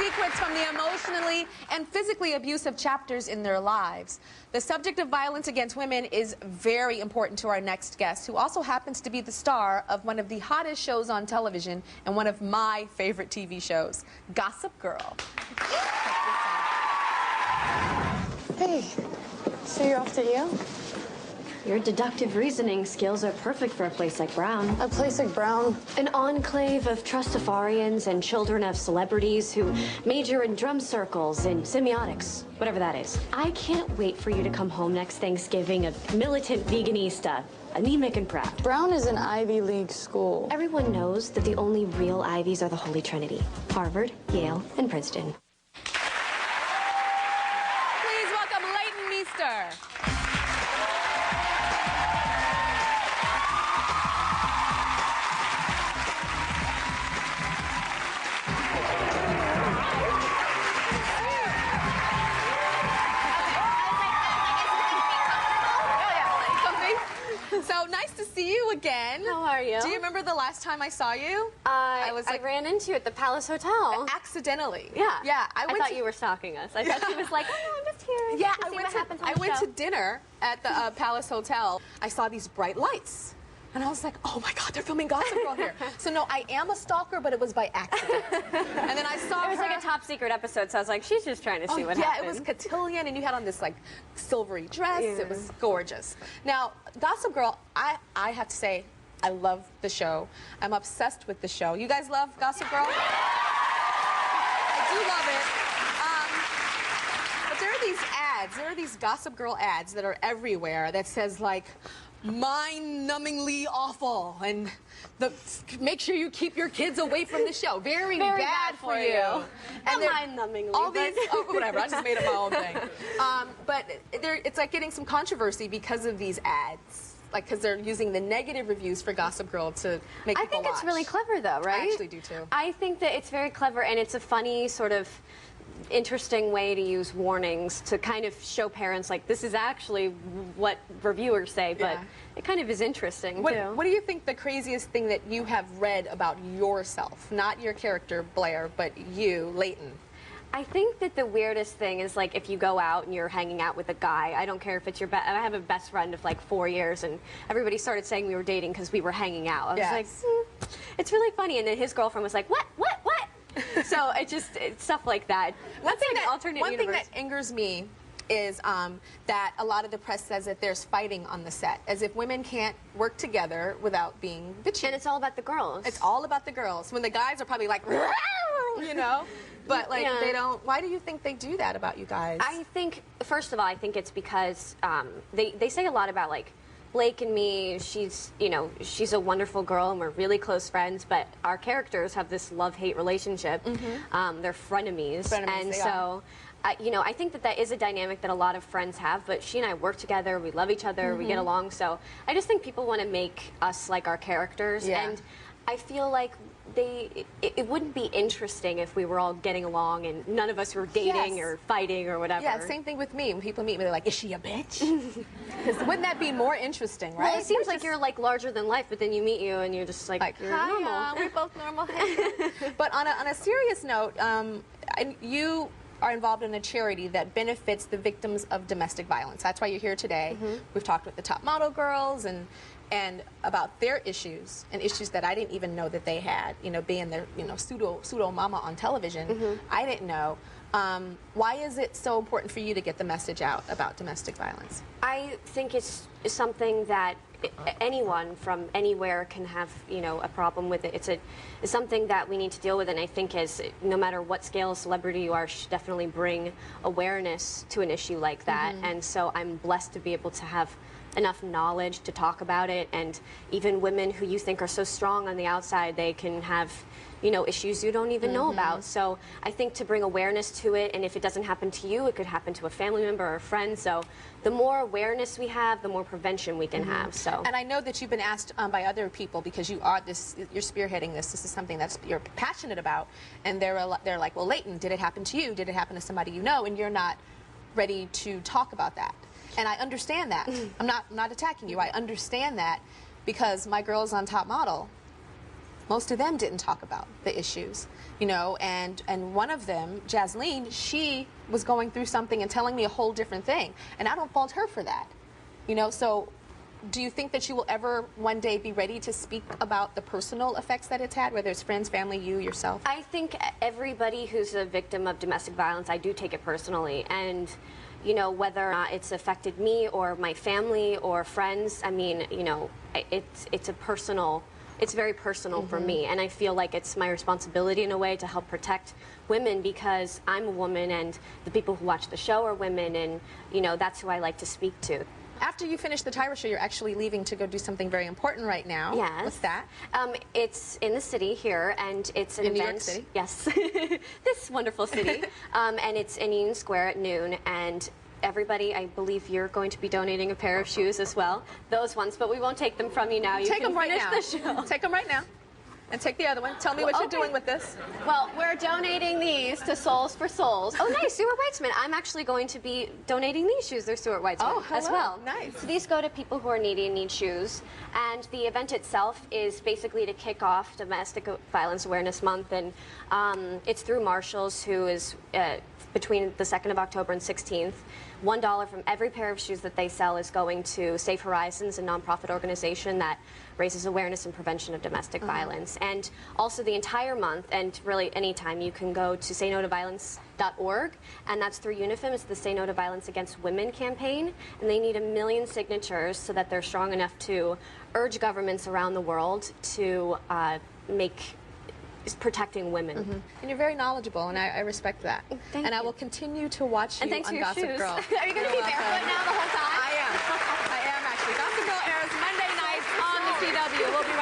secrets from the emotionally and physically abusive chapters in their lives. The subject of violence against women is very important to our next guest, who also happens to be the star of one of the hottest shows on television and one of my favorite TV shows, Gossip Girl. Hey, so you're off to Yale? Your deductive reasoning skills are perfect for a place like Brown. A place like Brown? An enclave of trustafarians and children of celebrities who major in drum circles and semiotics, whatever that is. I can't wait for you to come home next Thanksgiving a militant veganista, anemic and proud. Brown is an Ivy League school. Everyone knows that the only real Ivies are the Holy Trinity: Harvard, Yale, and Princeton. Please welcome Leighton Meester. So nice to see you again. How are you? Do you remember the last time I saw you? I ran into you at the Palace Hotel. Accidentally. Yeah. Yeah. I thought you were stalking us. I thought she was like, oh, I'm just here. Yeah, I went to dinner at the Palace Hotel. I saw these bright lights. And I was like, oh my God, they're filming Gossip Girl here. So no, I am a stalker, but it was by accident. And then I saw It was like a top secret episode, so I was like, she's just trying to see what happens. Yeah, it was cotillion, and you had on this like silvery dress. Yeah. It was gorgeous. Now, Gossip Girl, I have to say, I love the show. I'm obsessed with the show. You guys love Gossip Girl? I do love it. But there are these ads, there are these Gossip Girl ads that are everywhere that says like, mind-numbingly awful, and make sure you keep your kids away from the show. Very bad for you. And mind-numbingly. All these, whatever. I just made up my own thing. But it's like getting some controversy because of these ads. Like, because they're using the negative reviews for Gossip Girl to make people watch. I think it's really clever, though, right? I actually do, too. I think that it's very clever, and it's a funny sort of interesting way to use warnings to kind of show parents, like, this is actually what reviewers say, but it kind of is interesting, too. What do you think the craziest thing that you have read about yourself? Not your character, Blair, but you, Leighton. I think that the weirdest thing is, like, if you go out and you're hanging out with a guy, I don't care if it's your I have a best friend of, like, 4 years, and everybody started saying we were dating because we were hanging out. I was like, it's really funny, and then his girlfriend was like, what? So it's stuff like that. One thing that angers me is that a lot of the press says that there's fighting on the set, as if women can't work together without being bitchy. And it's all about the girls. It's all about the girls. When the guys are probably like, you know, but like they don't. Why do you think they do that about you guys? I think, first of all, I think it's because they say a lot about, like, Blake and me, she's a wonderful girl and we're really close friends, but our characters have this love-hate relationship. They're frenemies. And so, I think that is a dynamic that a lot of friends have, but she and I work together, we love each other, we get along, so I just think people want to make us like our characters, and I feel like it wouldn't be interesting if we were all getting along and none of us were dating or fighting or whatever. Yeah, same thing with me. When people meet me, they're like, is she a bitch? Because wouldn't that be more interesting, right? Well, it seems like you're like larger than life, but then you meet you and you're just like you're normal. We're both normal. But on a serious note, you are involved in a charity that benefits the victims of domestic violence. That's why you're here today. We've talked with the top model girls and about their issues, and issues that I didn't even know that they had, being their, pseudo mama on television. I didn't know. Why is it so important for you to get the message out about domestic violence? I think it's something that anyone from anywhere can have, a problem with it. It's something that we need to deal with, and I think no matter what scale of celebrity you are, should definitely bring awareness to an issue like that. And so I'm blessed to be able to have enough knowledge to talk about it, and even women who you think are so strong on the outside, they can have issues you don't even know about. So I think to bring awareness to it, and if it doesn't happen to you, it could happen to a family member or a friend. So the more awareness we have, the more prevention we can have. So. And I know that you've been asked by other people, because you're spearheading this. This is something you're passionate about, and they're like, well, Leighton, did it happen to you? Did it happen to somebody you know? And you're not ready to talk about that. And I understand that. I'm not attacking you. I understand that, because my girls on Top Model, most of them didn't talk about the issues, you know, and one of them, Jasleen, she was going through something and telling me a whole different thing, and I don't fault her for that, you know. So do you think that you will ever one day be ready to speak about the personal effects that it's had, whether it's friends, family, you, yourself? I think everybody who's a victim of domestic violence, I do take it personally, and you know, whether or not it's affected me or my family or friends, I mean, you know, it's a personal, it's very personal for me, and I feel like it's my responsibility in a way to help protect women, because I'm a woman and the people who watch the show are women, and you know, that's who I like to speak to. After you finish the Tyra show, you're actually leaving to go do something very important right now. Yes. What's that? It's in the city here, and it's an in event. New York City? Yes. This wonderful city. And it's in Union Square at noon, and everybody, I believe you're going to be donating a pair of shoes as well. Those ones, but we won't take them from you now. You Take can them right finish now. the show. Take them right now. And take the other one. Tell me what you're Okay. doing with this. Well, we're donating these to Souls for Souls. Oh, nice, Stuart Weitzman. I'm actually going to be donating these shoes. They're Stuart Weitzman Oh, as hello. well. Nice. So these go to people who are needy and need shoes. And the event itself is basically to kick off Domestic Violence Awareness Month, and it's through Marshalls, who is between the 2nd of October and 16th. $1 from every pair of shoes that they sell is going to Safe Horizons, a nonprofit organization that raises awareness and prevention of domestic violence. And also the entire month, and really anytime, you can go to saynotoviolence.org, and that's through UNIFEM. It's the Say No to Violence Against Women campaign, and they need 1 million signatures so that they're strong enough to urge governments around the world to make protecting women. And you're very knowledgeable, and I respect that. Thank and I you. will continue to watch you And thanks on for your Gossip shoes. Girl. Are you going to be barefoot now the whole time? I am. I am actually. Gossip Girl airs Monday nights on the CW. We'll be